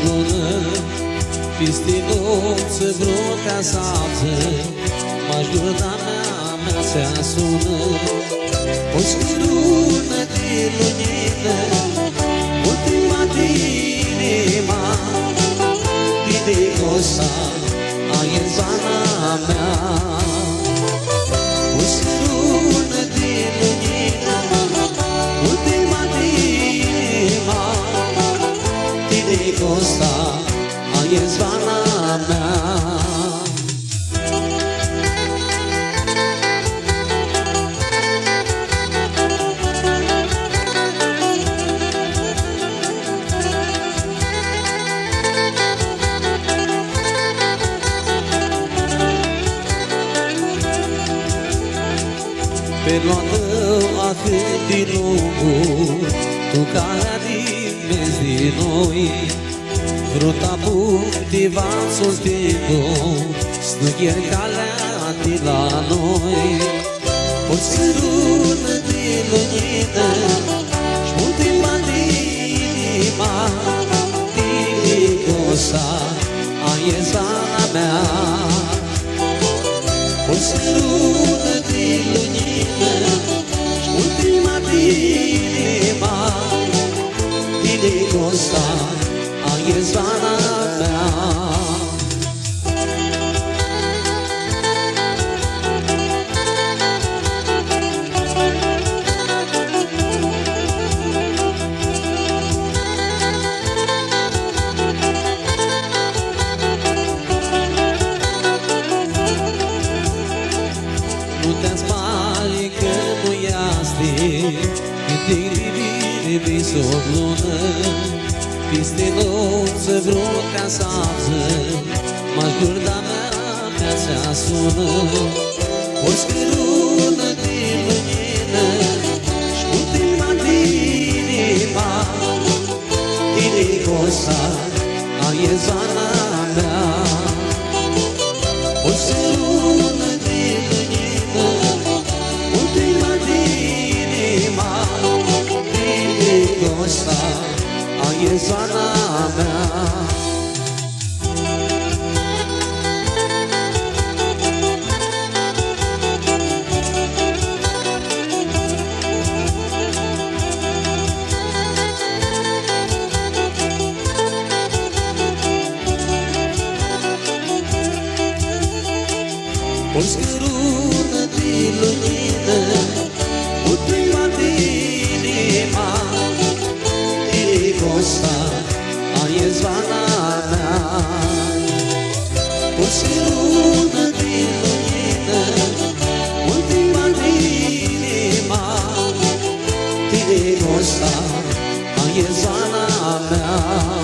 lună, Fistinuță vreo casată, Majorda mea se sună. O scurună de lumină, ultima inima, Tine cosa ai în zona mea. O scurună de lumină, ultima inima, Tine cosa ai în zona mea. Pe luată atât din lungul, Tu calea din mers din noi, Vreo tabu te va soltendo, Snughieri calea de la noi. O sărună de lumină, Și-multima inima, Tinicosa, ai în zona mea. O sărună de lumină, Și-ultima inima, Tinicosa, ai în zona mea. Nu te spali că nu iaste, Când te ridivi sub lună, Fistinuță vreo casată, Majorda mea se sună. O scărună de lumină, Și-ultima inima, Tinicosa, ai în zona mea. O scărună de lumină, ultima inima, Tinicosa, ai în zona mea. O scărună de lumină, ultima inima, Tinicosa, ai în zona mea. O scărună de lumină, ultima inima, Tinicosa, ai în zona mea.